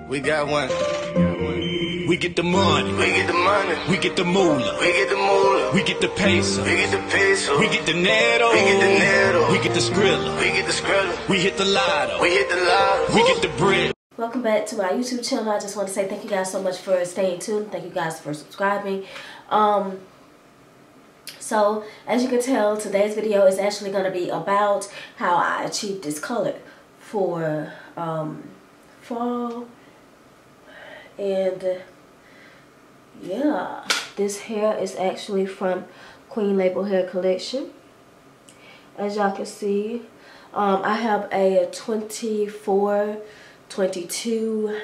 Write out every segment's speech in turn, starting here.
We got one. We get the money. We get the money. We get the moolah. We get the moolah. We get the peso. We get the peso. We get the netto. We get the netto. We get the skrilla. We get the skrilla. We hit the lotto. We hit the lotto. We get the bread. Welcome back to my YouTube channel. I just want to say thank you guys so much for staying tuned. Thank you guys for subscribing. So as you can tell, today's video is actually going to be about how I achieved this color for fall. And yeah, this hair is actually from Queen Label Hair Collection. As y'all can see, I have a 24, 22,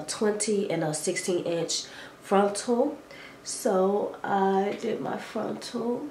20, and a 16-inch frontal. So I did my frontal.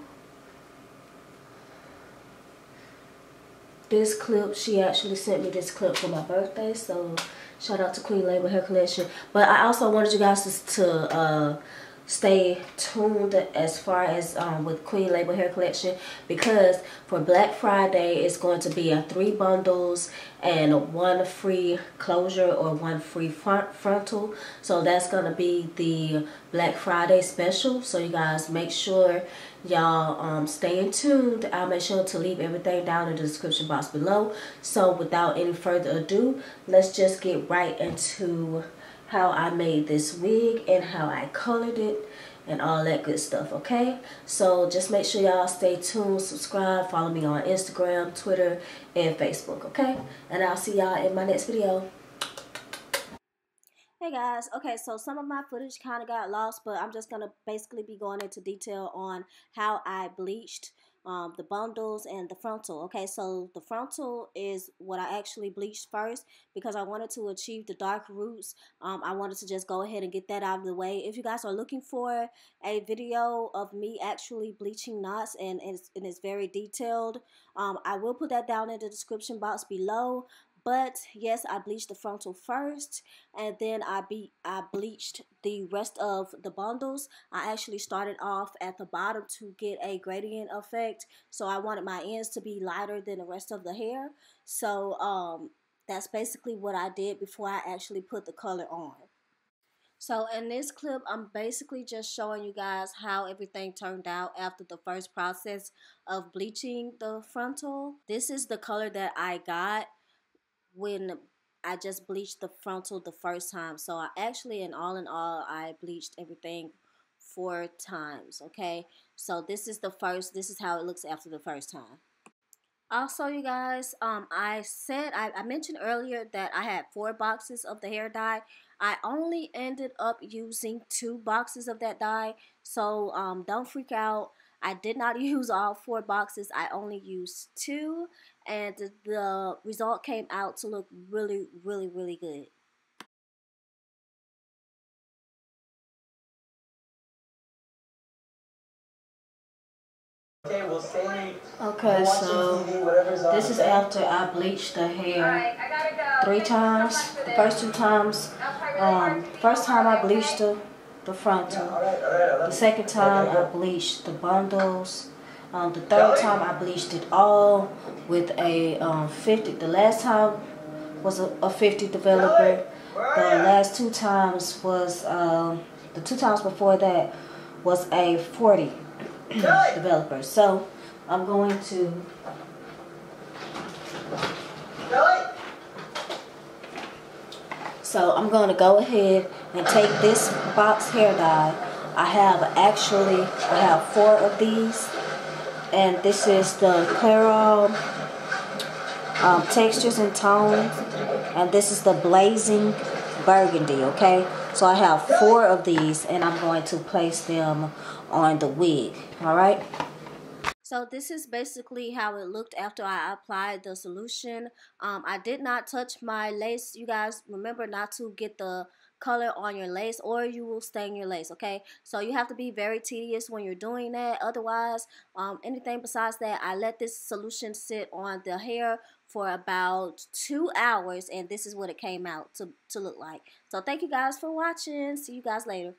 This clip, she actually sent me this clip for my birthday, so shout out to Queen Label Hair Collection. But I also wanted you guys to stay tuned as far as with Queen Label Hair Collection, because for Black Friday it's going to be a 3 bundles and 1 free closure or 1 free frontal. So that's going to be the Black Friday special. So you guys make sure y'all stay tuned. I'll make sure to leave everything down in the description box below. So without any further ado, let's just get right into how I made this wig and how I colored it and all that good stuff, okay? So just make sure y'all stay tuned, subscribe, follow me on Instagram, Twitter, and Facebook, okay? And I'll see y'all in my next video. Hey guys, okay, so some of my footage kind of got lost, but I'm just going to basically be going into detail on how I bleached the bundles and the frontal. Okay, so the frontal is what I actually bleached first because I wanted to achieve the dark roots. I wanted to just go ahead and get that out of the way. If you guys are looking for a video of me actually bleaching knots and it's very detailed, I will put that down in the description box below. But yes, I bleached the frontal first, and then I bleached the rest of the bundles. I actually started off at the bottom to get a gradient effect, so I wanted my ends to be lighter than the rest of the hair. So that's basically what I did before I actually put the color on. So in this clip, I'm basically just showing you guys how everything turned out after the first process of bleaching the frontal. This is the color that I got when I just bleached the frontal the first time. So I actually, in all, I bleached everything 4 times, okay? So this is how it looks after the first time. Also, you guys, I mentioned earlier that I had 4 boxes of the hair dye. I only ended up using 2 boxes of that dye, so don't freak out. I did not use all 4 boxes. I only used 2, and the result came out to look really, really, really good. Okay, so this is after I bleached the hair 3 times. The first 2 times, first time I bleached the frontal. The second time I bleached the bundles. The third time I bleached it all with a 50. The last time was a 50 developer. The last 2 times was, the 2 times before that was a 40 developer. So I'm going to go ahead and take this box hair dye. I have 4 of these, and this is the Clairol Textures and Tones, and this is the Blazing Burgundy, okay? So I have 4 of these, and I'm going to place them on the wig, alright? So this is basically how it looked after I applied the solution. I did not touch my lace. You guys remember not to get the color on your lace or you will stain your lace, okay? So you have to be very tedious when you're doing that. Otherwise, anything besides that, I let this solution sit on the hair for about 2 hours, and this is what it came out to look like. So thank you guys for watching. See you guys later.